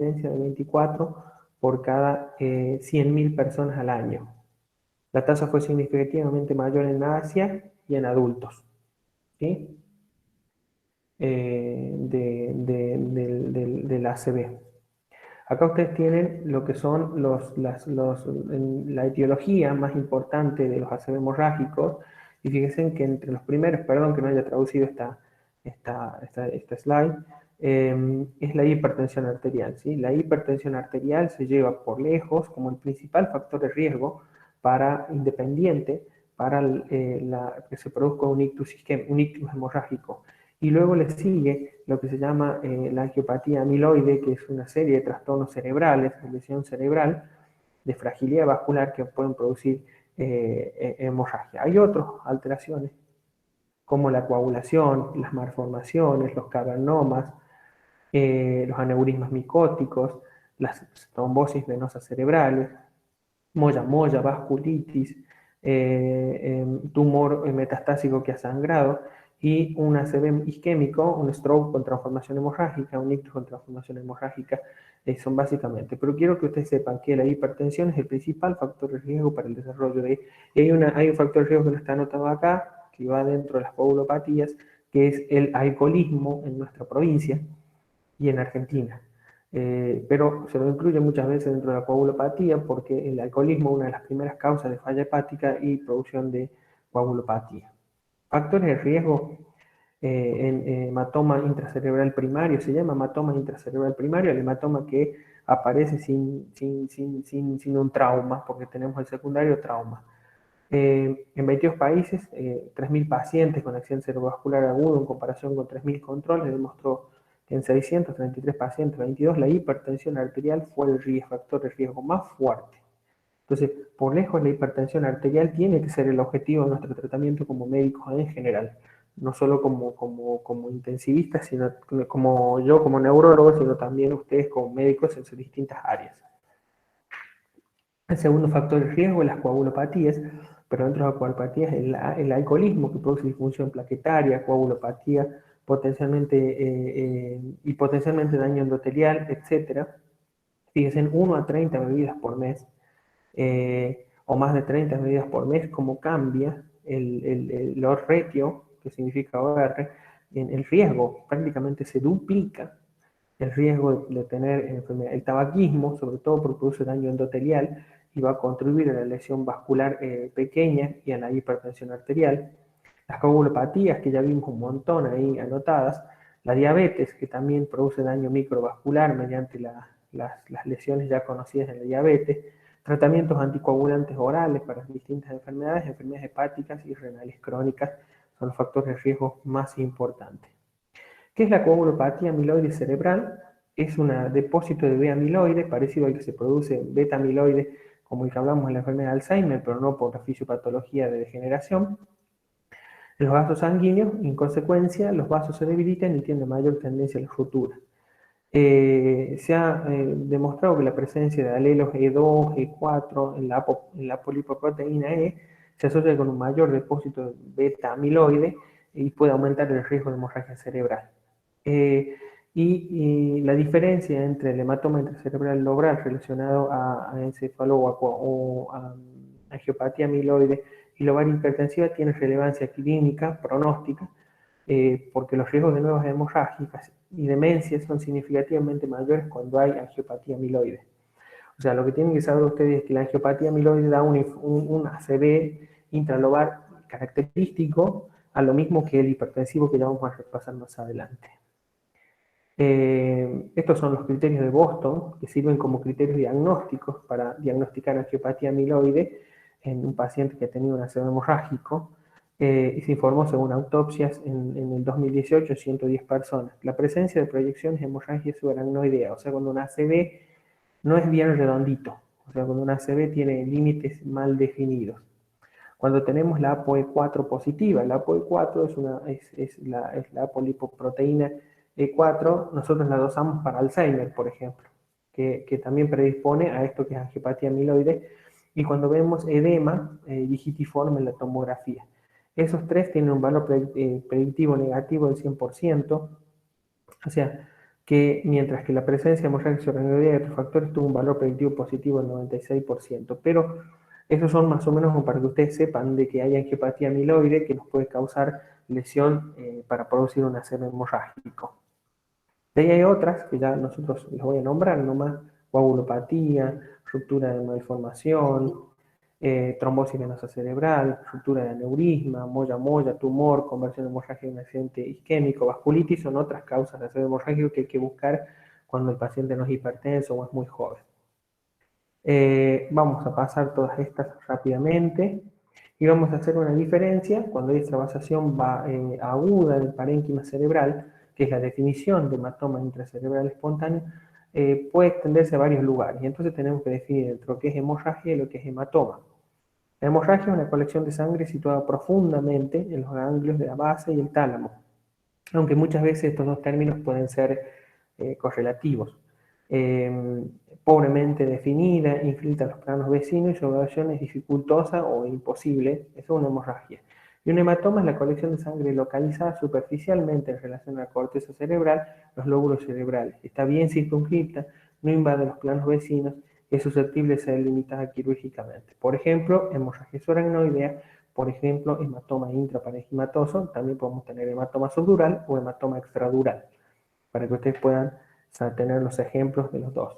incidencia de 24 por cada 100.000 personas al año. La tasa fue significativamente mayor en Asia y en adultos, ¿sí? Del ACV. Acá ustedes tienen lo que son la etiología más importante de los ACV hemorrágicos, y fíjense que entre los primeros, perdón que no haya traducido esta slide, es la hipertensión arterial, ¿sí? La hipertensión arterial se lleva por lejos como el principal factor de riesgo independiente para que se produzca un ictus hemorrágico. Y luego le sigue lo que se llama la angiopatía amiloide, que es una serie de trastornos cerebrales, de lesión cerebral, de fragilidad vascular que pueden producir hemorragia. Hay otras alteraciones, como la coagulación, las malformaciones, los cavernomas, los aneurismas micóticos, las trombosis venosas cerebrales, molla, vasculitis, tumor metastásico que ha sangrado, y un ACV isquémico, un stroke con transformación hemorrágica, un ictus con transformación hemorrágica, son básicamente. Pero quiero que ustedes sepan que la hipertensión es el principal factor de riesgo para el desarrollo de... Y hay un factor de riesgo que no está anotado acá, que va dentro de las coagulopatías, que es el alcoholismo en nuestra provincia y en Argentina. Pero se lo incluye muchas veces dentro de la coagulopatía porque el alcoholismo es una de las primeras causas de falla hepática y producción de coagulopatía. Factores de riesgo en hematoma intracerebral primario, se llama hematoma intracerebral primario, el hematoma que aparece sin un trauma, porque tenemos el secundario trauma. En 22 países, 3.000 pacientes con accidente cerebrovascular agudo en comparación con 3.000 controles, demostró que en 633 pacientes, 22, la hipertensión arterial fue el factor de riesgo más fuerte. Entonces, por lejos, la hipertensión arterial tiene que ser el objetivo de nuestro tratamiento como médicos en general, no solo como intensivistas, sino como yo como neurólogo, sino también ustedes como médicos en sus distintas áreas. El segundo factor de riesgo es las coagulopatías, pero dentro de las coagulopatías el alcoholismo, que produce disfunción plaquetaria, coagulopatía, y potencialmente daño endotelial, etc. Fíjense, en 1 a 30 bebidas por mes, o más de 30 bebidas por mes, cómo cambia el odor retio, que significa OR, en el riesgo, prácticamente se duplica el riesgo de tener enfermedad. El tabaquismo, sobre todo porque produce daño endotelial, y va a contribuir a la lesión vascular pequeña y a la hipertensión arterial. Las coagulopatías, que ya vimos un montón ahí anotadas. La diabetes, que también produce daño microvascular mediante las lesiones ya conocidas en la diabetes. Tratamientos anticoagulantes orales para distintas enfermedades hepáticas y renales crónicas son los factores de riesgo más importantes. ¿Qué es la coagulopatía amiloide cerebral? Es un depósito de B-amiloide, parecido al que se produce beta-amiloide, como el que hablamos en la enfermedad de Alzheimer, pero no por la fisiopatología de degeneración. En los vasos sanguíneos, en consecuencia, los vasos se debilitan y tienen mayor tendencia a la ruptura. Se ha demostrado que la presencia de alelos E2, E4 en la polipoproteína E se asocia con un mayor depósito de beta-amiloide y puede aumentar el riesgo de hemorragia cerebral. Y la diferencia entre el hematoma intracerebral lobral relacionado a encefalópago o a angiopatía amiloide y lobar hipertensiva tiene relevancia clínica, pronóstica, porque los riesgos de nuevas hemorrágicas y demencias son significativamente mayores cuando hay angiopatía amiloide. O sea, lo que tienen que saber ustedes es que la angiopatía amiloide da un ACV intralobar característico, a lo mismo que el hipertensivo, que ya vamos a repasar más adelante. Estos son los criterios de Boston, que sirven como criterios diagnósticos para diagnosticar angiopatía amiloide en un paciente que ha tenido un ACV hemorrágico, y se informó según autopsias en el 2018 110 personas. La presencia de proyecciones de hemorragia subaracnoidea, o sea, cuando un ACV no es bien redondito, o sea, cuando un ACV tiene límites mal definidos. Cuando tenemos la ApoE4 positiva, la ApoE4 es la apolipoproteína E4, nosotros la dosamos para Alzheimer, por ejemplo, que también predispone a esto que es angiopatía amiloide, y cuando vemos edema digitiforme en la tomografía. Esos tres tienen un valor predictivo negativo del 100%, o sea, que mientras que la presencia de hemorragia subaracnoidea y otros factores tuvo un valor predictivo positivo del 96%, pero esos son más o menos como para que ustedes sepan de que hay angiopatía amiloide que nos puede causar lesión para producir un ACV hemorrágico. De ahí hay otras que ya nosotros les voy a nombrar nomás: coagulopatía, ruptura de malformación, trombosis venosa cerebral, ruptura de aneurisma, molla, tumor, conversión hemorrágica en un accidente isquémico, vasculitis, son otras causas de ACV hemorrágico que hay que buscar cuando el paciente no es hipertenso o es muy joven. Vamos a pasar todas estas rápidamente y vamos a hacer una diferencia cuando hay extravasación aguda del parénquima cerebral, que es la definición de hematoma intracerebral espontáneo. Puede extenderse a varios lugares y entonces tenemos que definir entre lo que es hemorragia y lo que es hematoma. La hemorragia es una colección de sangre situada profundamente en los ganglios de la base y el tálamo, aunque muchas veces estos dos términos pueden ser correlativos. Pobremente definida, infiltra los planos vecinos y su evaluación es dificultosa o imposible. Eso es una hemorragia. Y un hematoma es la colección de sangre localizada superficialmente en relación a la corteza cerebral, los lóbulos cerebrales. Está bien circunscripta, no invade los planos vecinos, es susceptible de ser limitada quirúrgicamente. Por ejemplo, hemorragia subaracnoidea, por ejemplo, hematoma intraparenquimatoso. También podemos tener hematoma subdural o hematoma extradural, para que ustedes puedan tener los ejemplos de los dos.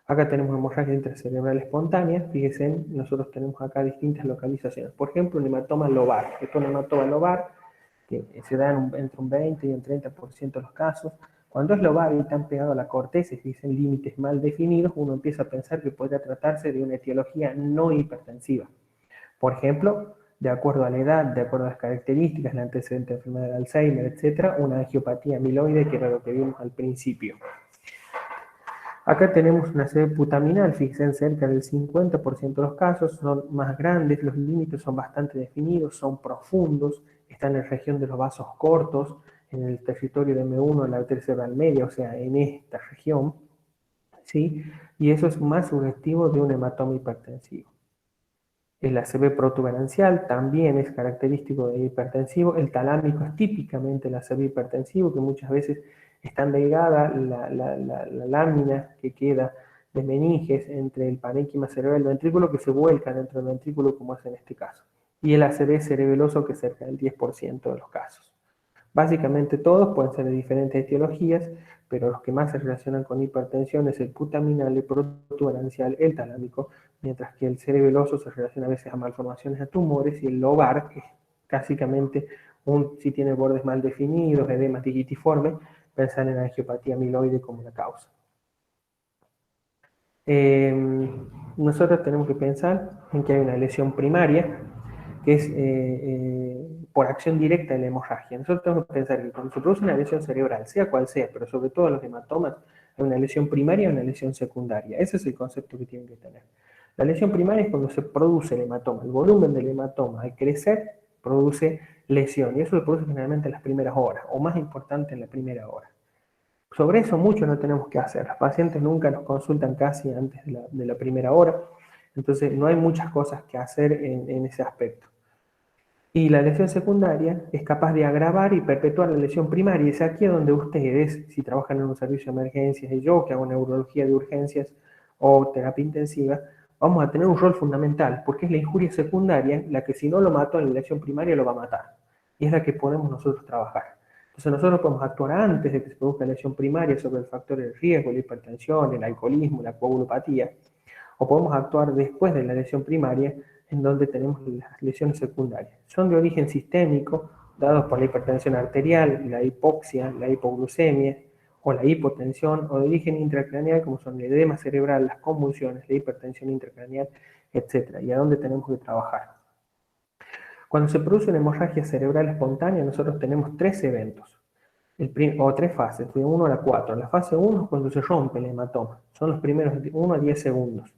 Acá tenemos hemorragia intracerebral espontánea. Fíjense, nosotros tenemos acá distintas localizaciones. Por ejemplo, un hematoma lobar. Esto es un hematoma lobar que se da entre un 20 y un 30% de los casos. Cuando es lobar y tan pegado a la corteza y se dicen límites mal definidos, uno empieza a pensar que podría tratarse de una etiología no hipertensiva. Por ejemplo, de acuerdo a la edad, de acuerdo a las características, el antecedente de enfermedad de Alzheimer, etc., una angiopatía amiloide, que era lo que vimos al principio. Acá tenemos una ACV putaminal, fíjense, cerca del 50% de los casos son más grandes, los límites son bastante definidos, son profundos, están en la región de los vasos cortos, en el territorio de M1 de la arteria cerebral media, o sea, en esta región, ¿sí? Y eso es más sugestivo de un hematoma hipertensivo. El ACV protuberancial también es característico de hipertensivo. El talámico es típicamente el ACV hipertensivo, que muchas veces es tan delgada la lámina que queda de meninges entre el parénquima cerebral y el ventrículo que se vuelca dentro del ventrículo, como es en este caso. Y el ACV cerebeloso, que es cerca del 10% de los casos. Básicamente todos pueden ser de diferentes etiologías, pero los que más se relacionan con hipertensión es el putaminal, el protuberancial, el talámico, mientras que el cerebeloso se relaciona a veces a malformaciones, a tumores, y el lobar es básicamente si tiene bordes mal definidos, edema digitiforme, pensar en la angiopatía amiloide como la causa. Nosotros tenemos que pensar en que hay una lesión primaria, que es por acción directa de la hemorragia. Nosotros tenemos que pensar que cuando se produce una lesión cerebral, sea cual sea, pero sobre todo los hematomas, hay una lesión primaria y una lesión secundaria. Ese es el concepto que tienen que tener. La lesión primaria es cuando se produce el hematoma. El volumen del hematoma al crecer produce lesión, y eso se produce generalmente en las primeras horas, o más importante en la primera hora. Sobre eso mucho no tenemos que hacer. Los pacientes nunca nos consultan casi antes de la primera hora, entonces no hay muchas cosas que hacer en ese aspecto. Y la lesión secundaria es capaz de agravar y perpetuar la lesión primaria. Y es aquí donde ustedes, si trabajan en un servicio de emergencias, y yo que hago neurología de urgencias o terapia intensiva, vamos a tener un rol fundamental, porque es la injuria secundaria la que, si no lo mató en la lesión primaria, lo va a matar. Y es la que podemos nosotros trabajar. Entonces nosotros podemos actuar antes de que se produzca la lesión primaria sobre el factor de riesgo, la hipertensión, el alcoholismo, la coagulopatía, o podemos actuar después de la lesión primaria, en donde tenemos las lesiones secundarias. Son de origen sistémico, dados por la hipertensión arterial, la hipoxia, la hipoglucemia, o la hipotensión, o de origen intracraneal, como son el edema cerebral, las convulsiones, la hipertensión intracraneal, etc. Y a dónde tenemos que trabajar. Cuando se produce una hemorragia cerebral espontánea, nosotros tenemos tres eventos, o tres fases, de 1 a la 4. La fase 1 es cuando se rompe el hematoma, son los primeros 1 a 10 segundos.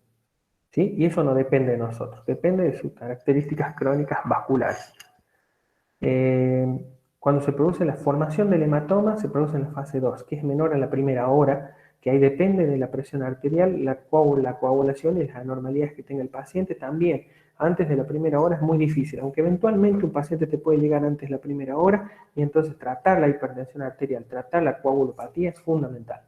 ¿Sí? Y eso no depende de nosotros, depende de sus características crónicas vasculares. Cuando se produce la formación del hematoma, se produce en la fase 2, que es menor a la primera hora, que ahí depende de la presión arterial, la coagulación y las anormalidades que tenga el paciente. También, antes de la primera hora es muy difícil, aunque eventualmente un paciente te puede llegar antes de la primera hora, y entonces tratar la hipertensión arterial, tratar la coagulopatía es fundamental.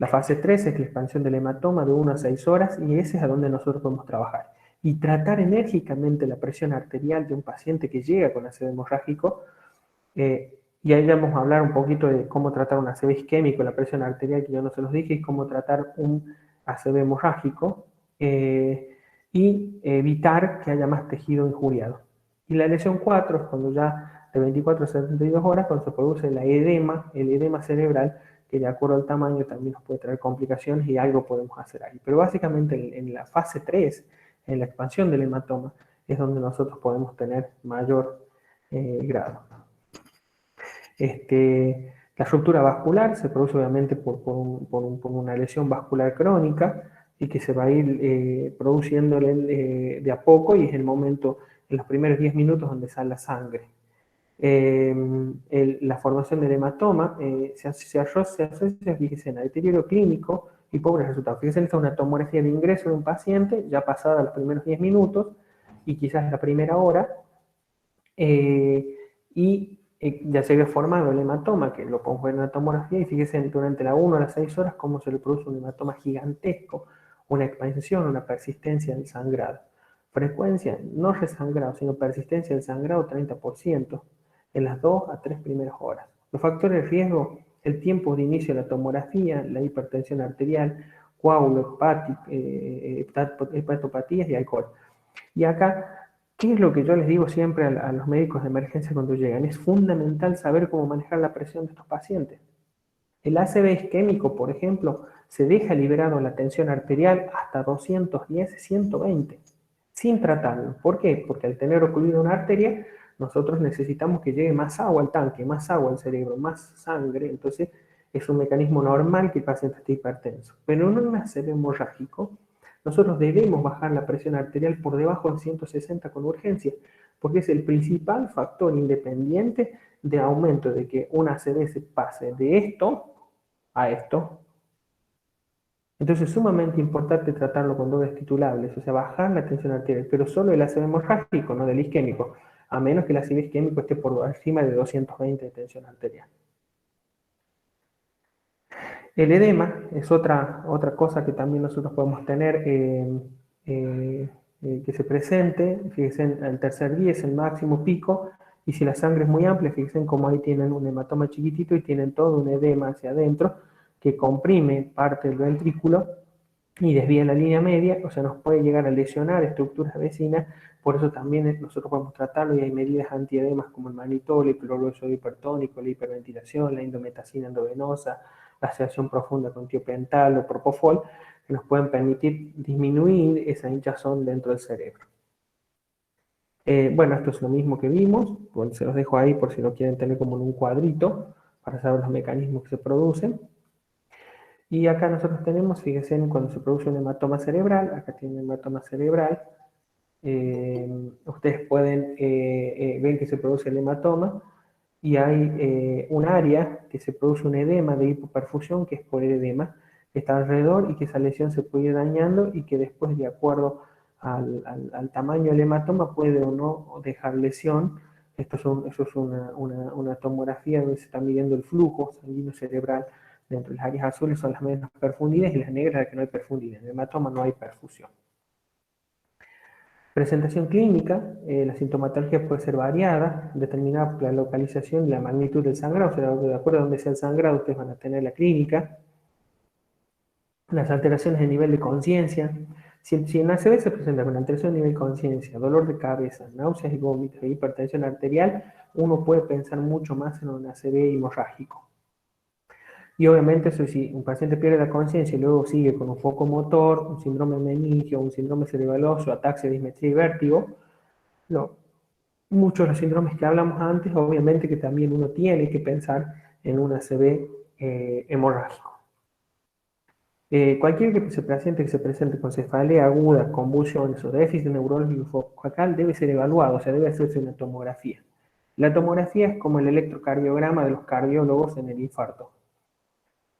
La fase 3 es la expansión del hematoma de 1 a 6 horas y ese es a donde nosotros podemos trabajar. Y tratar enérgicamente la presión arterial de un paciente que llega con ACV hemorrágico. Y ahí vamos a hablar un poquito de cómo tratar un ACV isquémico, la presión arterial que yo no se los dije, y cómo tratar un ACV hemorrágico y evitar que haya más tejido injuriado. Y la lesión 4 es cuando ya de 24 a 72 horas, cuando se produce el edema cerebral, que de acuerdo al tamaño también nos puede traer complicaciones y algo podemos hacer ahí. Pero básicamente en la fase 3, en la expansión del hematoma, es donde nosotros podemos tener mayor grado. La ruptura vascular se produce obviamente por una lesión vascular crónica y que se va a ir produciendo de a poco y es el momento, en los primeros 10 minutos donde sale la sangre. La formación del hematoma se asocia, fíjense, en el deterioro clínico y pobres resultados. Fíjense, esta es una tomografía de ingreso de un paciente ya pasada los primeros 10 minutos y quizás la primera hora. Ya se ve formado el hematoma, que lo podemos ver en la tomografía, y fíjense durante la 1 a las 6 horas cómo se le produce un hematoma gigantesco, una expansión, una persistencia del sangrado. Frecuencia, no resangrado, sino persistencia del sangrado 30% en las 2 a 3 primeras horas. Los factores de riesgo, el tiempo de inicio de la tomografía, la hipertensión arterial, coágulo hepático, hepatopatías y alcohol. Y acá, ¿qué es lo que yo les digo siempre a los médicos de emergencia cuando llegan? Es fundamental saber cómo manejar la presión de estos pacientes. El ACV isquémico, por ejemplo, se deja liberado la tensión arterial hasta 210, 120, sin tratarlo. ¿Por qué? Porque al tener ocluida una arteria, nosotros necesitamos que llegue más agua al tanque, más agua al cerebro, más sangre. Entonces, es un mecanismo normal que el paciente esté hipertenso. Pero en un ACV hemorrágico, nosotros debemos bajar la presión arterial por debajo de 160 con urgencia, porque es el principal factor independiente de aumento de que una ACV se pase de esto a esto. Entonces es sumamente importante tratarlo con dobles titulables, o sea, bajar la tensión arterial, pero solo el ACV hemorrágico, no del isquémico, a menos que el ACV isquémico esté por encima de 220 de tensión arterial. El edema es otra cosa que también nosotros podemos tener que se presente. Fíjense, en el tercer día es el máximo pico, y si la sangre es muy amplia, fíjense como ahí tienen un hematoma chiquitito y tienen todo un edema hacia adentro que comprime parte del ventrículo y desvía la línea media, o sea, nos puede llegar a lesionar estructuras vecinas. Por eso también nosotros podemos tratarlo y hay medidas antiedemas como el mannitol, el cloruro hipertónico, la hiperventilación, la indometacina endovenosa, la sedación profunda con tiopental o propofol, que nos pueden permitir disminuir esa hinchazón dentro del cerebro. Bueno, esto es lo mismo que vimos, bueno, se los dejo ahí por si lo quieren tener como en un cuadrito, para saber los mecanismos que se producen. Y acá nosotros tenemos, fíjense, cuando se produce un hematoma cerebral, acá tiene un hematoma cerebral, ustedes pueden ver que se produce el hematoma, y hay un área que se produce un edema de hipoperfusión, que es por el edema, que está alrededor y que esa lesión se puede ir dañando y que después, de acuerdo al tamaño del hematoma, puede o no dejar lesión. Eso es una tomografía donde se está midiendo el flujo sanguíneo cerebral. Dentro de las áreas azules son las menos perfundidas y las negras las que no hay perfundidas. En el hematoma no hay perfusión. Presentación clínica, la sintomatología puede ser variada, determinada por la localización y la magnitud del sangrado, o sea, de acuerdo a donde sea el sangrado, ustedes van a tener la clínica. Las alteraciones de nivel de conciencia. Si en ACV se presenta con alteración de nivel de conciencia, dolor de cabeza, náuseas y vómitos e hipertensión arterial, uno puede pensar mucho más en un ACV hemorrágico. Y obviamente, eso, si un paciente pierde la conciencia y luego sigue con un foco motor, un síndrome de meningio, un síndrome cerebroso, ataxia, dismetría y vértigo, muchos de los síndromes que hablamos antes, obviamente que también uno tiene que pensar en un ACV hemorrágico. Cualquier paciente que se presente con cefalea aguda, convulsiones o déficit neurológico focal debe ser evaluado, o sea, debe hacerse una tomografía. La tomografía es como el electrocardiograma de los cardiólogos en el infarto.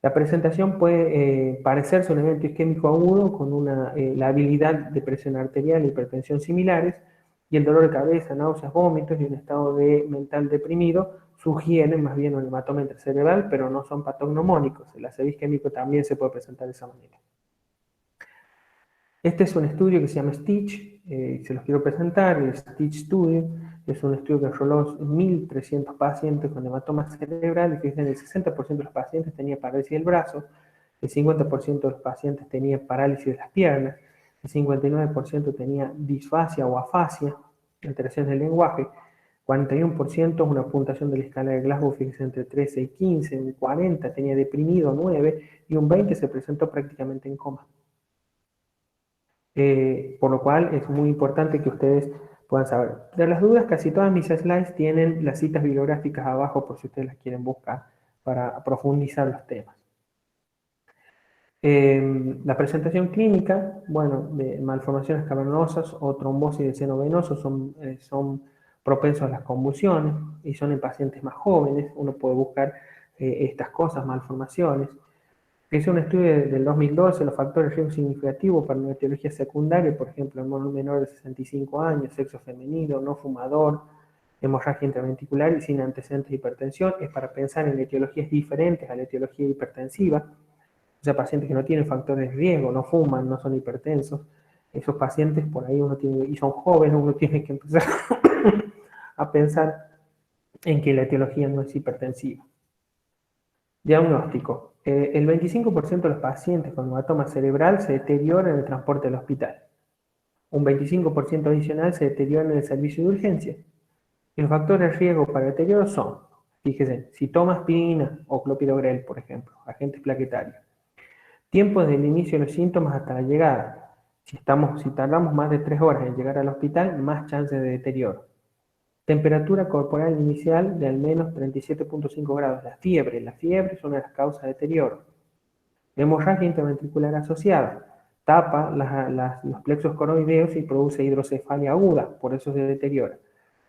La presentación puede parecerse un evento isquémico agudo con la habilidad de presión arterial e hipertensión similares, y el dolor de cabeza, náuseas, vómitos y un estado mental deprimido sugieren más bien un hematoma intracerebral, pero no son patognomónicos. El ACV isquémico también se puede presentar de esa manera. Este es un estudio que se llama STITCH, se los quiero presentar. El STITCH Studio es un estudio que enroló 1.300 pacientes con hematoma cerebral, y fíjense, el 60% de los pacientes tenía parálisis del brazo, el 50% de los pacientes tenía parálisis de las piernas, el 59% tenía disfasia o afasia, alteraciones del lenguaje, 41% una puntuación de la escala de Glasgow, fíjense, entre 13 y 15, un 40% tenía deprimido 9, y un 20% se presentó prácticamente en coma. Por lo cual es muy importante que ustedes puedan saber. De las dudas, casi todas mis slides tienen las citas bibliográficas abajo por si ustedes las quieren buscar para profundizar los temas. La presentación clínica, bueno, de malformaciones cavernosas o trombosis del seno venoso son propensos a las convulsiones y son en pacientes más jóvenes. Uno puede buscar estas cosas, malformaciones. Es un estudio del 2012, los factores de riesgo significativos para una etiología secundaria, por ejemplo, en menor de 65 años, sexo femenino, no fumador, hemorragia intraventricular y sin antecedentes de hipertensión. Es para pensar en etiologías diferentes a la etiología hipertensiva. O sea, pacientes que no tienen factores de riesgo, no fuman, no son hipertensos. Esos pacientes por ahí uno tiene, y son jóvenes, uno tiene que empezar a pensar en que la etiología no es hipertensiva. Diagnóstico. El 25% de los pacientes con hematoma cerebral se deteriora en el transporte al hospital. Un 25% adicional se deteriora en el servicio de urgencia. Y los factores de riesgo para deterioro son, fíjense, si toma aspirina o clopidogrel, por ejemplo, agentes plaquetarios. Tiempo desde el inicio de los síntomas hasta la llegada. Si tardamos más de 3 horas en llegar al hospital, más chances de deterioro. Temperatura corporal inicial de al menos 37.5 grados. La fiebre es una de las causas de deterioro. Hemorragia intraventricular asociada. Tapa los plexos coroideos y produce hidrocefalia aguda, por eso se deteriora.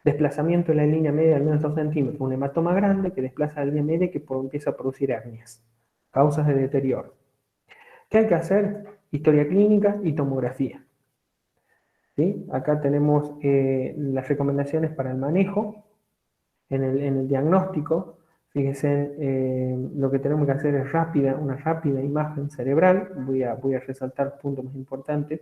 Desplazamiento de la línea media de al menos 2 centímetros. Un hematoma grande que desplaza la línea media que empieza a producir hernias. Causas de deterioro. ¿Qué hay que hacer? Historia clínica y tomografía. ¿Sí? Acá tenemos las recomendaciones para el manejo. En el diagnóstico, fíjense, lo que tenemos que hacer es una rápida imagen cerebral. Voy a resaltar puntos más importantes.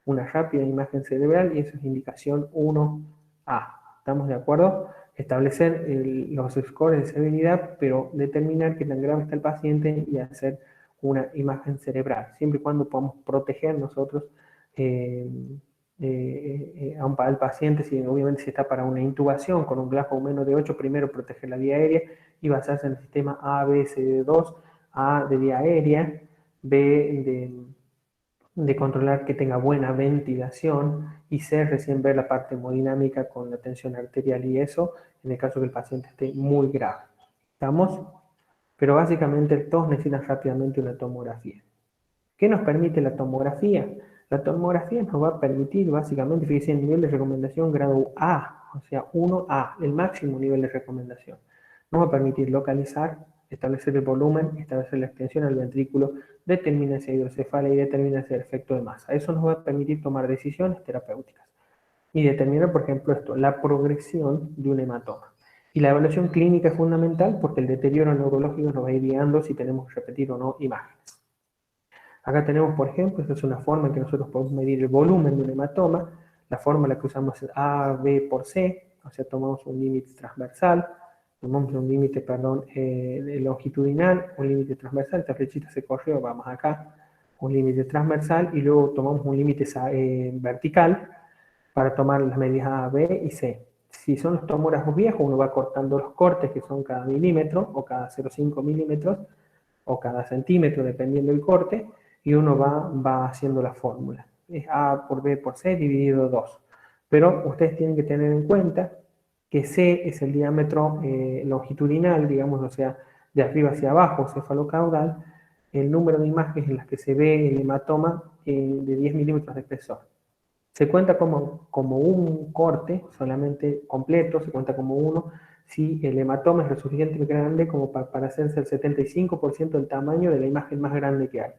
Una rápida imagen cerebral, y eso es indicación 1A. ¿Estamos de acuerdo? Establecer los scores de severidad, pero determinar qué tan grave está el paciente y hacer una imagen cerebral, siempre y cuando podamos proteger nosotros al paciente. Obviamente si está para una intubación con un Glasgow menos de 8, primero proteger la vía aérea y basarse en el sistema A, B, C, D, 2, A de vía aérea, B de controlar que tenga buena ventilación, y C, recién ver la parte hemodinámica con la tensión arterial, y eso en el caso que el paciente esté muy grave. ¿Estamos? Pero básicamente todos necesitan rápidamente una tomografía. ¿Qué nos permite la tomografía? La tomografía nos va a permitir básicamente, fíjense, el nivel de recomendación grado A, o sea, 1A, el máximo nivel de recomendación. Nos va a permitir localizar, establecer el volumen, establecer la extensión al ventrículo, determinar si hay hidrocefalia y determinar si hay efecto de masa. Eso nos va a permitir tomar decisiones terapéuticas y determinar, por ejemplo, la progresión de un hematoma. Y la evaluación clínica es fundamental porque el deterioro neurológico nos va a ir guiando si tenemos que repetir o no imágenes. Acá tenemos, por ejemplo, esta es una forma en que nosotros podemos medir el volumen de un hematoma. La fórmula que usamos es AB por C, o sea, tomamos un límite transversal, tomamos un límite, longitudinal, un límite transversal, esta flechita se corrió, vamos acá, un límite transversal, y luego tomamos un límite vertical para tomar las medidas A, B y C. Si son los tomógrafos viejos, uno va cortando los cortes, que son cada milímetro, o cada 0,5 milímetros, o cada centímetro, dependiendo del corte, y uno va haciendo la fórmula. Es A por B por C dividido 2. Pero ustedes tienen que tener en cuenta que C es el diámetro longitudinal, digamos, o sea, de arriba hacia abajo, cefalocaudal, el número de imágenes en las que se ve el hematoma de 10 milímetros de espesor. Se cuenta como un corte solamente completo, se cuenta como uno, si el hematoma es lo suficientemente grande como para hacerse el 75% del tamaño de la imagen más grande que hay.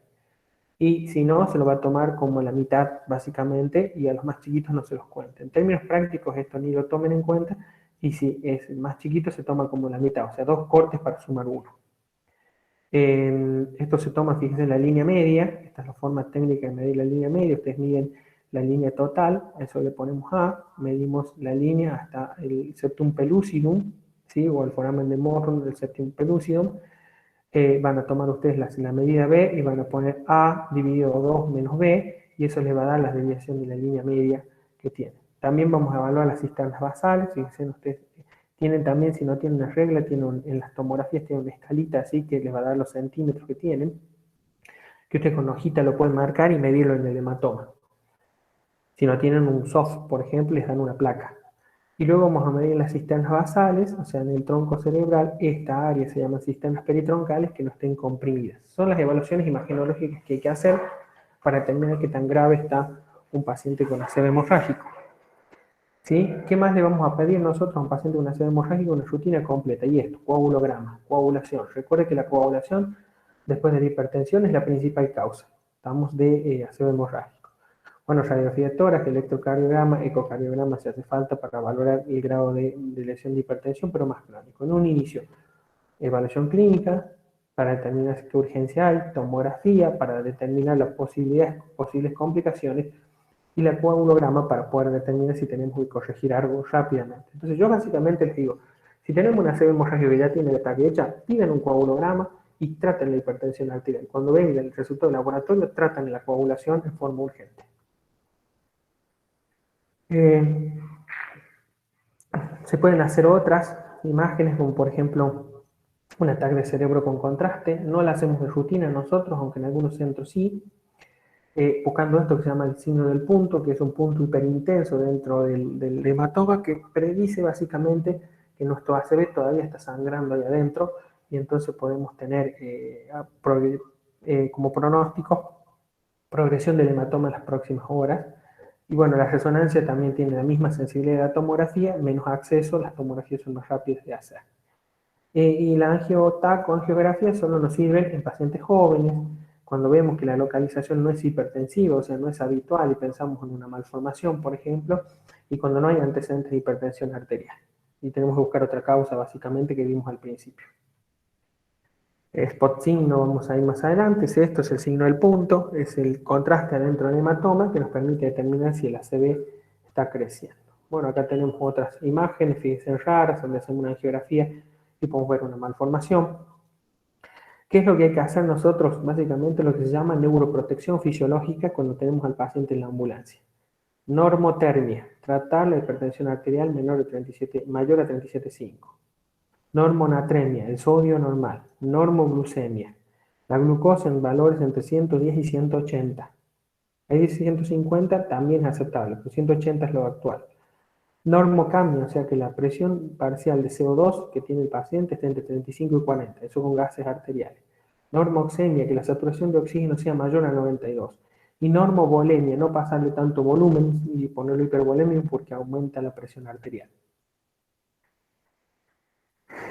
Y si no, se lo va a tomar como la mitad, básicamente, y a los más chiquitos no se los cuenta. En términos prácticos, esto ni lo tomen en cuenta, y si es más chiquito se toma como la mitad, o sea, 2 cortes para sumar 1. Esto se toma, fíjense, en la línea media. Esta es la forma técnica de medir la línea media. Ustedes miden la línea total, a eso le ponemos A, medimos la línea hasta el septum pellucidum, ¿sí? O el foramen de Morron del septum pellucidum. Van a tomar ustedes la medida B y van a poner A dividido 2 menos B, y eso les va a dar la desviación de la línea media que tienen. También vamos a evaluar las cisternas basales. Fíjense ustedes, tienen también, si no tienen una regla, tienen en las tomografías tienen una escalita así que les va a dar los centímetros que tienen, que ustedes con hojita lo pueden marcar y medirlo en el hematoma. Si no tienen un soft, por ejemplo, les dan una placa. Y luego vamos a medir las cisternas basales, o sea, en el tronco cerebral. Esta área se llama cisternas peritroncales que no estén comprimidas. Son las evaluaciones imagenológicas que hay que hacer para determinar qué tan grave está un paciente con ACV hemorrágico. ¿Sí? ¿Qué más le vamos a pedir nosotros a un paciente con ACV hemorrágico? Una rutina completa. Y esto, coagulograma, coagulación. Recuerde que la coagulación después de la hipertensión es la principal causa. Estamos de ACV hemorrágico. Bueno, radiografía de tórax, electrocardiograma, ecocardiograma si hace falta para valorar el grado de lesión de hipertensión, pero más crónico. En un inicio, evaluación clínica para determinar qué urgencia hay, tomografía para determinar las posibles complicaciones, y la coagulograma para poder determinar si tenemos que corregir algo rápidamente. Entonces yo básicamente les digo, si tenemos una ACV hemorrágica que ya tiene la ataque hecha, pidan un coagulograma y traten la hipertensión arterial. Cuando venga el resultado del laboratorio, tratan la coagulación en forma urgente. Se pueden hacer otras imágenes, como por ejemplo un ataque de cerebro con contraste. No la hacemos de rutina nosotros, aunque en algunos centros sí. Buscando esto que se llama el signo del punto, que es un punto hiperintenso dentro del hematoma, que predice básicamente que nuestro ACV todavía está sangrando ahí adentro, y entonces podemos tener como pronóstico progresión del hematoma en las próximas horas. Y bueno, la resonancia también tiene la misma sensibilidad de la tomografía, menos acceso, las tomografías son más rápidas de hacer. Y la angiotac o angiografía solo nos sirven en pacientes jóvenes, cuando vemos que la localización no es hipertensiva, o sea, no es habitual y pensamos en una malformación, por ejemplo, y cuando no hay antecedentes de hipertensión arterial. Y tenemos que buscar otra causa, básicamente, que vimos al principio. Spot signo, vamos a ir más adelante. Esto es el signo del punto, es el contraste adentro del hematoma que nos permite determinar si el ACV está creciendo. Bueno, acá tenemos otras imágenes, fíjense, raras, donde hacemos una angiografía y podemos ver una malformación. ¿Qué es lo que hay que hacer nosotros? Básicamente lo que se llama neuroprotección fisiológica cuando tenemos al paciente en la ambulancia. Normotermia, tratar la hipertensión arterial mayor a 37,5. Normonatremia, el sodio normal. Normoglucemia, la glucosa en valores entre 110 y 180. Ahí dice 150, también es aceptable, pero 180 es lo actual. Normocambio, o sea que la presión parcial de CO2 que tiene el paciente está entre 35 y 40, eso con gases arteriales. Normoxemia, que la saturación de oxígeno sea mayor a 92. Y normovolemia, no pasarle tanto volumen y ponerlo hipervolemia porque aumenta la presión arterial.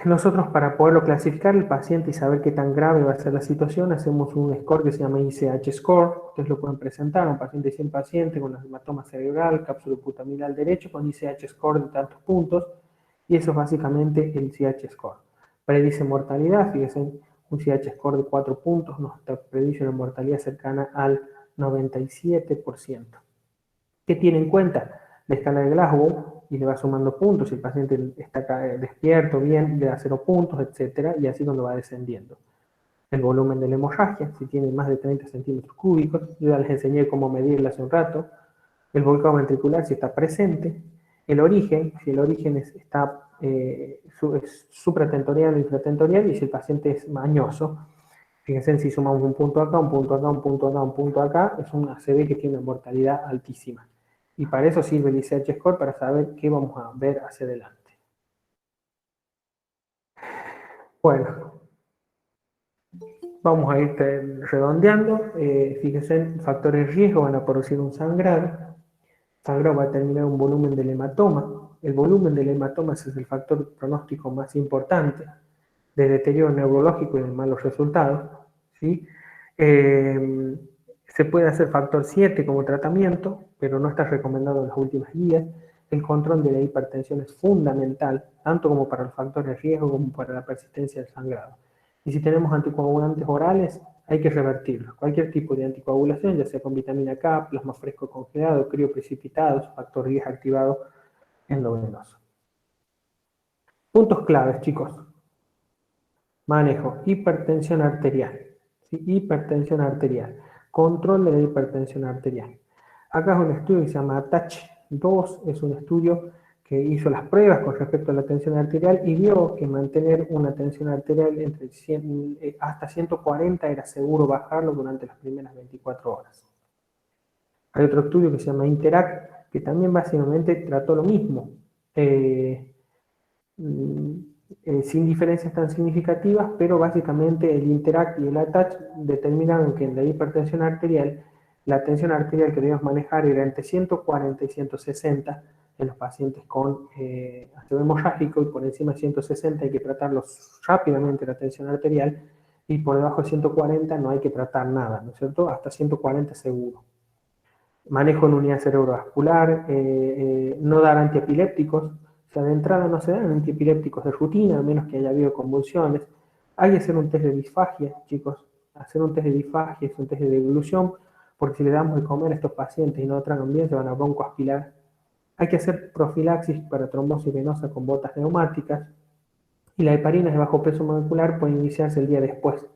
Nosotros, para poderlo clasificar el paciente y saber qué tan grave va a ser la situación, hacemos un score que se llama ICH score. Ustedes lo pueden presentar a un paciente de 100 pacientes con hematoma cerebral, cápsula putaminal derecho, con ICH score de tantos puntos, y eso es básicamente el ICH score. Predice mortalidad, fíjense, un ICH score de 4 puntos nos predice una mortalidad cercana al 97%. ¿Qué tiene en cuenta? La escala de Glasgow, y le va sumando puntos. Si el paciente está despierto, bien, le da 0 puntos, etcétera, y así cuando va descendiendo. El volumen de la hemorragia, si tiene más de 30 centímetros cúbicos, yo ya les enseñé cómo medirla hace un rato. El volcado ventricular, si está presente. El origen, si el origen está supratentorial o infratentorial, y si el paciente es mañoso. Fíjense, si sumamos un punto acá, un punto acá, un punto acá, un punto acá, es una ACV que tiene una mortalidad altísima. Y para eso sirve el ICH score, para saber qué vamos a ver hacia adelante. Bueno, vamos a ir redondeando. Fíjense, factores de riesgo van a producir un sangrado. Sangrado va a determinar un volumen del hematoma. El volumen del hematoma es el factor pronóstico más importante de deterioro neurológico y de malos resultados, ¿sí? Se puede hacer factor 7 como tratamiento, pero no está recomendado en las últimas guías. el control de la hipertensión es fundamental, tanto como para los factores de riesgo como para la persistencia del sangrado. Y si tenemos anticoagulantes orales, hay que revertirlos. Cualquier tipo de anticoagulación, ya sea con vitamina K, plasma fresco congelado, crioprecipitados, factor 10 activado endovenoso. Puntos claves, chicos. Manejo hipertensión arterial. ¿Sí? Hipertensión arterial. Control de la hipertensión arterial. Acá es un estudio que se llama ATTACH-2, es un estudio que hizo las pruebas con respecto a la tensión arterial y vio que mantener una tensión arterial entre 100, hasta 140 era seguro bajarlo durante las primeras 24 horas. Hay otro estudio que se llama INTERACT, que también básicamente trató lo mismo, sin diferencias tan significativas, pero básicamente el INTERACT y el ATTACH determinaron que en la hipertensión arterial, la tensión arterial que debíamos manejar era entre 140 y 160 en los pacientes con ácido hemorrágico, y por encima de 160 hay que tratarlos rápidamente la tensión arterial, y por debajo de 140 no hay que tratar nada, ¿no es cierto? Hasta 140 seguro. Manejo en unidad cerebrovascular, no dar antiepilépticos, o sea, de entrada no se dan antiepilépticos de rutina, a menos que haya habido convulsiones. Hay que hacer un test de disfagia, chicos. Hacer un test de disfagia es un test de devolución, porque si le damos de comer a estos pacientes y no tragan bien, se van a broncoaspirar. Hay que hacer profilaxis para trombosis venosa con botas neumáticas. Y la heparina de bajo peso molecular puede iniciarse el día después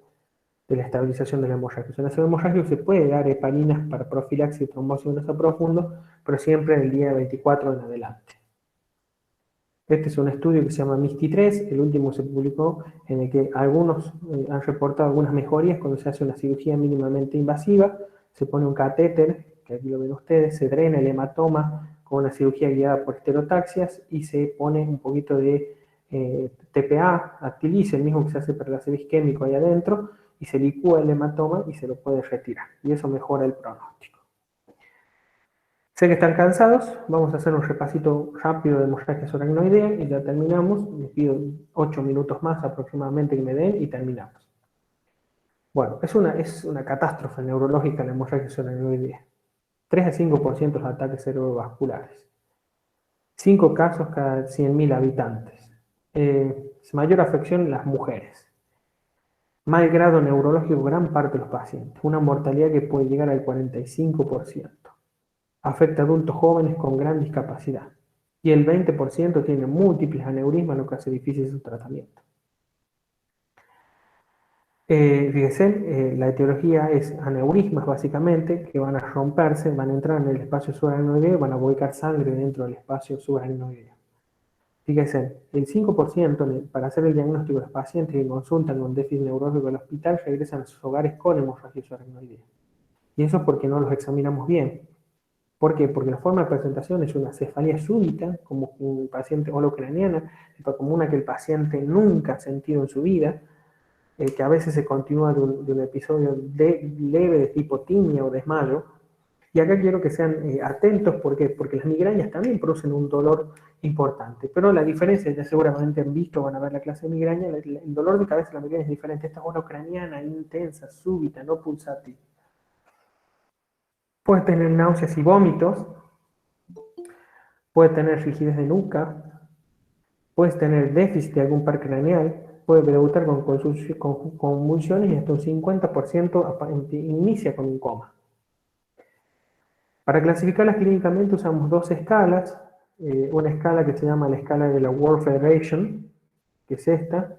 de la estabilización de la hemorragia. En la hemorragia se puede dar heparinas para profilaxis y trombosis venosa profundo, pero siempre en el día 24 en adelante. Este es un estudio que se llama MISTI-3, el último se publicó, en el que algunos han reportado algunas mejorías cuando se hace una cirugía mínimamente invasiva, se pone un catéter, que aquí lo ven ustedes, se drena el hematoma con una cirugía guiada por esterotaxias y se pone un poquito de TPA, actilice, el mismo que se hace para el ácido isquémico ahí adentro, y se licúa el hematoma y se lo puede retirar, y eso mejora el pronóstico. Sé que están cansados, vamos a hacer un repasito rápido de hemorragia subaracnoidea y ya terminamos. Les pido 8 minutos más aproximadamente que me den y terminamos. Bueno, es una catástrofe neurológica la hemorragia subaracnoidea. 3 a 5% de los ataques cerebrovasculares. 5 casos cada 100.000 habitantes. Mayor afección en las mujeres. Mal grado neurológico gran parte de los pacientes. Una mortalidad que puede llegar al 45%. Afecta a adultos jóvenes con gran discapacidad. Y el 20% tiene múltiples aneurismas, lo que hace difícil su tratamiento. Fíjense, la etiología es aneurismas básicamente, que van a romperse, van a entrar en el espacio subaracnoideo y van a volcar sangre dentro del espacio subaracnoideo. Fíjense, el 5% para hacer el diagnóstico de los pacientes que consultan con déficit neurológico del hospital regresan a sus hogares con hemorragia subaracnoidea. Y eso es porque no los examinamos bien. ¿Por qué? Porque la forma de presentación es una cefalea súbita, como un paciente holocraniana, como una que el paciente nunca ha sentido en su vida, que a veces se continúa de un episodio leve de tipo timia o desmayo. Y acá quiero que sean atentos, ¿por qué? Porque las migrañas también producen un dolor importante, pero la diferencia, ya seguramente han visto, van a ver la clase de migraña, el dolor de cabeza de la migraña es diferente. Esta es holocraniana, intensa, súbita, no pulsátil. Puede tener náuseas y vómitos, puede tener rigidez de nuca, puede tener déficit de algún par craneal, puede debutar con convulsiones y hasta un 50% inicia con un coma. Para clasificarlas clínicamente usamos 2 escalas, una escala que se llama la escala de la World Federation, que es esta,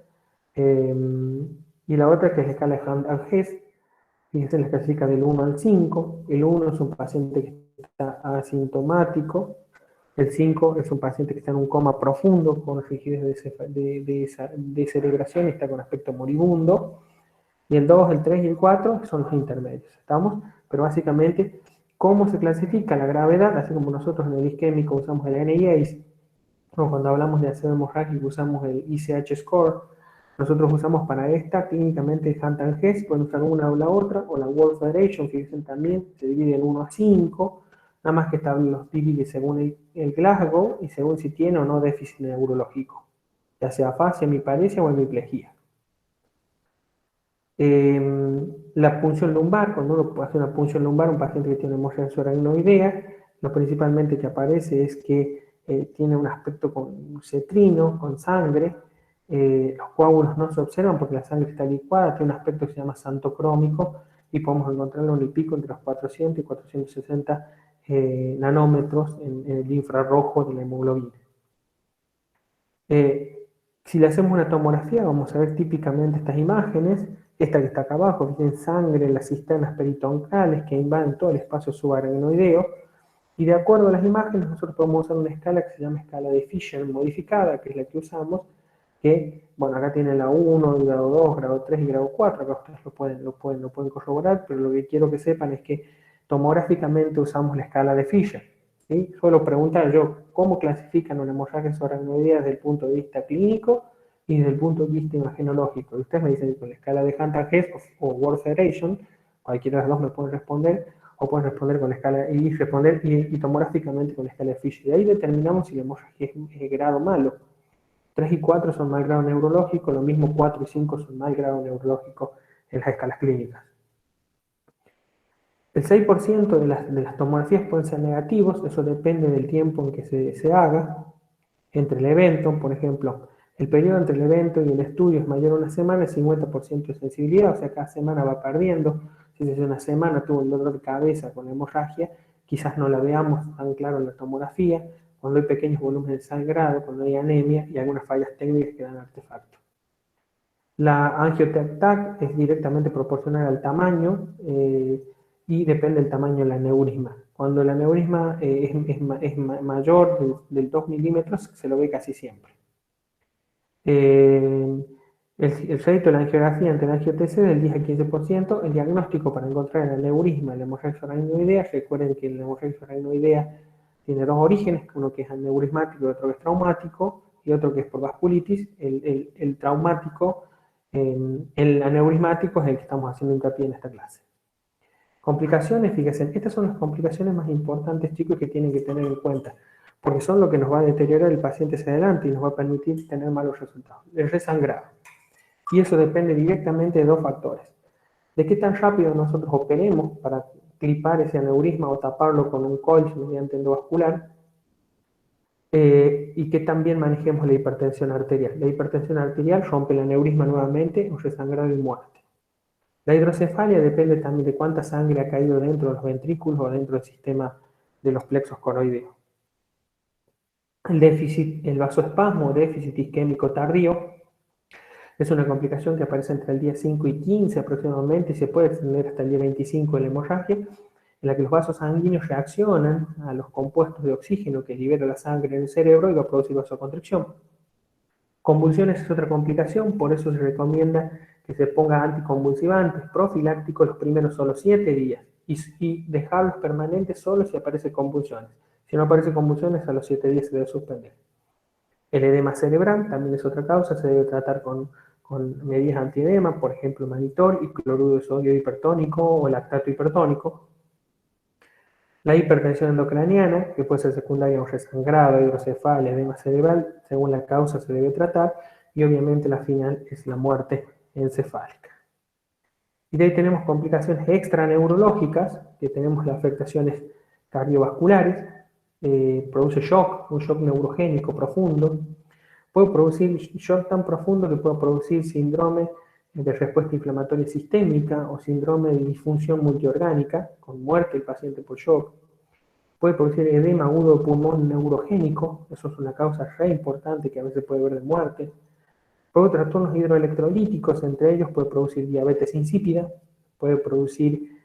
y la otra que es la escala de Hand-Hess. Fíjense, la clasifica del 1 al 5. El 1 es un paciente que está asintomático. El 5 es un paciente que está en un coma profundo con rigidez de cerebración y está con aspecto moribundo. Y el 2, el 3 y el 4 son los intermedios. ¿Estamos? Pero básicamente, ¿cómo se clasifica la gravedad? Así como nosotros en el isquémico usamos el NIACE, o cuando hablamos de ácido hemorrágico usamos el ICH score. Nosotros usamos para esta clínicamente Hand-Hess, pueden usar una o la otra, o la World Federation, que dicen también, se divide en 1 a 5, nada más que los divide según el Glasgow y según si tiene o no déficit neurológico, ya sea afasia, hemiparesia o hemiplegia. La punción lumbar, cuando uno hace una punción lumbar, un paciente que tiene hemorragia subaracnoidea, lo principalmente que aparece es que tiene un aspecto con cetrino, con sangre. Los coágulos no se observan porque la sangre está licuada, tiene un aspecto que se llama santocrómico y podemos encontrarlo en el pico entre los 400 y 460 nanómetros en el infrarrojo de la hemoglobina. Si le hacemos una tomografía, vamos a ver típicamente estas imágenes. Esta que está acá abajo, tiene sangre en las cisternas peritoncales que invaden todo el espacio subaracnoideo. Y de acuerdo a las imágenes, nosotros podemos usar una escala que se llama escala de Fisher modificada, que es la que usamos, que, bueno, acá tiene la 1, grado 2, grado 3 y grado 4, acá ustedes lo pueden corroborar, pero lo que quiero que sepan es que tomográficamente usamos la escala de Fisher. ¿Sí? Suelo preguntar yo, ¿cómo clasifican una hemorragia subaracnoidea desde el punto de vista clínico y desde el punto de vista imagenológico? Y ustedes me dicen con la escala de Hunter-Hess o World Federation, cualquiera de las dos me pueden responder, o pueden responder con la escala y tomográficamente con la escala de Fisher. Y ahí determinamos si la hemorragia es grado malo. 3 y 4 son mal grado neurológico, lo mismo 4 y 5 son mal grado neurológico en las escalas clínicas. El 6% de las tomografías pueden ser negativos, eso depende del tiempo en que se haga. Entre el evento, por ejemplo, el periodo entre el evento y el estudio es mayor a una semana, el 50% de sensibilidad, o sea, cada semana va perdiendo. Si hace una semana tuvo el dolor de cabeza con la hemorragia, quizás no la veamos tan claro en la tomografía, cuando hay pequeños volúmenes de sangrado, cuando hay anemia y algunas fallas técnicas que dan artefacto. La angioTAC es directamente proporcional al tamaño y depende del tamaño del aneurisma. Cuando el aneurisma es mayor del 2 milímetros, se lo ve casi siempre. El rédito de la angiografía ante la angio-TC es del 10 al 15%. El diagnóstico para encontrar el aneurisma en la hemorragia subaracnoidea, recuerden que la hemorragia subaracnoidea tiene dos orígenes, uno que es aneurismático y otro que es traumático, y otro que es por vasculitis. El traumático, el aneurismático es el que estamos haciendo hincapié en esta clase. Complicaciones, fíjense, estas son las complicaciones más importantes, chicos, que tienen que tener en cuenta, porque son lo que nos va a deteriorar el paciente hacia adelante y nos va a permitir tener malos resultados. El resangrado. Y eso depende directamente de dos factores. De qué tan rápido nosotros operemos para clipar ese aneurisma o taparlo con un coil mediante endovascular, y que también manejemos la hipertensión arterial. La hipertensión arterial rompe el aneurisma nuevamente, un resangrado y muerte. La hidrocefalia depende también de cuánta sangre ha caído dentro de los ventrículos o dentro del sistema de los plexos coroideos. El vasoespasmo o déficit isquémico tardío es una complicación que aparece entre el día 5 y 15 aproximadamente y se puede extender hasta el día 25 de la hemorragia, en la que los vasos sanguíneos reaccionan a los compuestos de oxígeno que libera la sangre en el cerebro y va a producir vasoconstricción. Convulsiones es otra complicación, por eso se recomienda que se ponga anticonvulsivantes profilácticos los primeros solo 7 días y dejarlos permanentes solo si aparecen convulsiones. Si no aparecen convulsiones, a los 7 días se debe suspender. El edema cerebral también es otra causa, se debe tratar con medidas antiedema, por ejemplo, manitor y cloruro de sodio hipertónico o lactato hipertónico. La hipertensión endocraniana, que puede ser secundaria a un resangrado, hidrocefalia, edema cerebral, según la causa se debe tratar, y obviamente la final es la muerte encefálica. Y de ahí tenemos complicaciones extraneurológicas, que tenemos las afectaciones cardiovasculares, produce shock, un shock neurogénico profundo, puede producir shock tan profundo que puede producir síndrome de respuesta inflamatoria sistémica o síndrome de disfunción multiorgánica, con muerte del paciente por shock. Puede producir edema agudo de pulmón neurogénico, eso es una causa re importante que a veces puede haber de muerte. Puede trastornos hidroelectrolíticos, entre ellos puede producir diabetes insípida, puede producir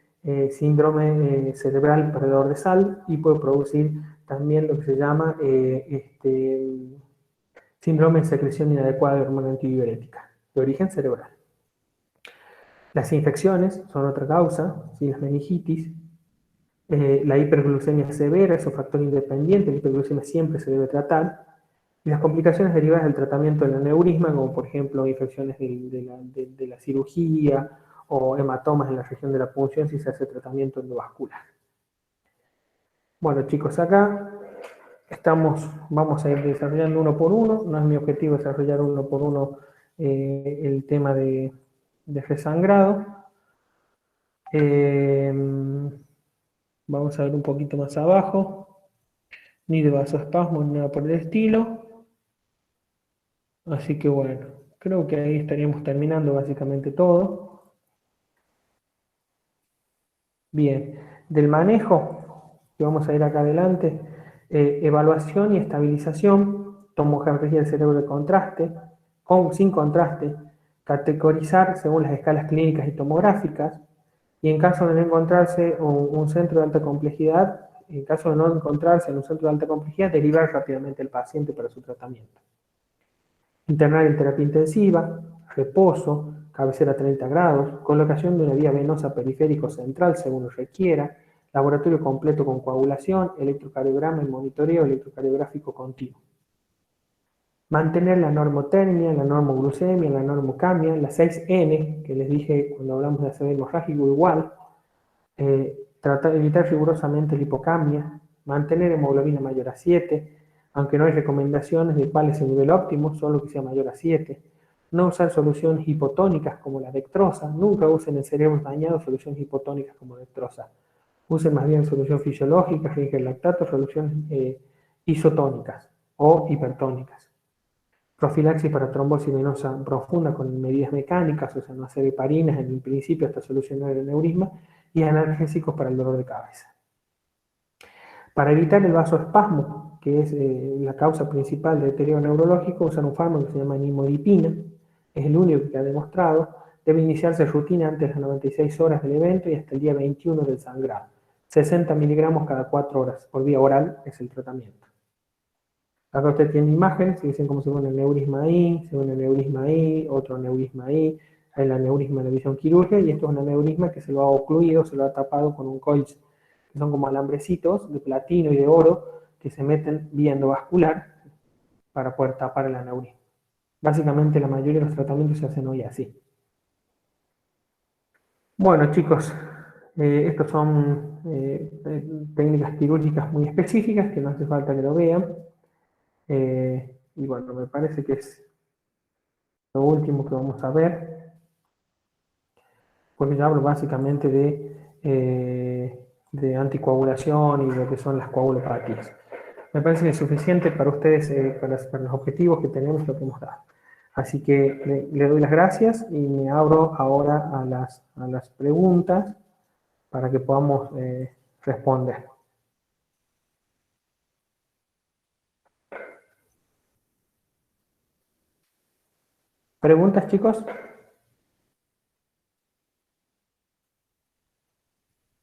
síndrome cerebral perdedor de sal y puede producir también lo que se llama síndrome de secreción inadecuada de hormona antidiurética, de origen cerebral. Las infecciones son otra causa, ¿sí? Las meningitis, la hiperglucemia severa es un factor independiente, la hiperglucemia siempre se debe tratar, y las complicaciones derivadas del tratamiento del aneurisma, como por ejemplo infecciones de la cirugía o hematomas en la región de la punción si se hace tratamiento endovascular. Bueno chicos, acá vamos a ir desarrollando uno por uno, no es mi objetivo desarrollar uno por uno el tema de resangrado. Vamos a ver un poquito más abajo. ni de vasoespasmo, ni nada por el estilo. Así que bueno, creo que ahí estaríamos terminando básicamente todo. Bien, del manejo, que vamos a ir acá adelante, evaluación y estabilización, tomografía del cerebro de contraste, sin contraste, categorizar según las escalas clínicas y tomográficas, y en caso de no encontrarse un centro de alta complejidad, en caso de no encontrarse en un centro de alta complejidad, derivar rápidamente el paciente para su tratamiento. Internar en terapia intensiva, reposo, cabecera a 30 grados, colocación de una vía venosa periférico central según lo requiera, laboratorio completo con coagulación, electrocardiograma y monitoreo electrocardiográfico continuo. Mantener la normotermia, la normoglucemia, la normocamia, las 6N, que les dije cuando hablamos de ACV hemorrágico igual, tratar de evitar rigurosamente la hipocamia, mantener hemoglobina mayor a 7, aunque no hay recomendaciones de cuál es el nivel óptimo, solo que sea mayor a 7. No usar soluciones hipotónicas como la dextrosa, nunca usen en cerebros dañados soluciones hipotónicas como dextrosa. Usen más bien solución fisiológica, rigen lactato, soluciones isotónicas o hipertónicas. Profilaxis para trombosis venosa profunda con medidas mecánicas, o sea, no hacer heparinas en el principio hasta solucionar el aneurisma, y analgésicos para el dolor de cabeza. Para evitar el vasoespasmo, que es la causa principal de deterioro neurológico, usan un fármaco que se llama nimodipina, es el único que ha demostrado, debe iniciarse rutina antes de las 96 horas del evento y hasta el día 21 del sangrado. 60 miligramos cada 4 horas, por vía oral es el tratamiento. Acá usted tiene imágenes que dicen cómo se ve un aneurisma ahí, se ve un aneurisma ahí, otro aneurisma ahí, hay el aneurisma de la visión quirúrgica y esto es un aneurisma que se lo ha ocluido, se lo ha tapado con un coils, que son como alambrecitos de platino y de oro que se meten vía endovascular para poder tapar el aneurisma. Básicamente la mayoría de los tratamientos se hacen hoy así. Bueno chicos, estos son técnicas quirúrgicas muy específicas que no hace falta que lo vean. Y bueno, me parece que es lo último que vamos a ver, porque ya hablo básicamente de anticoagulación y lo que son las coagulopatías. Me parece que es suficiente para ustedes, para los objetivos que tenemos, lo que hemos dado. Así que le doy las gracias y me abro ahora a las preguntas para que podamos responder. ¿Preguntas, chicos?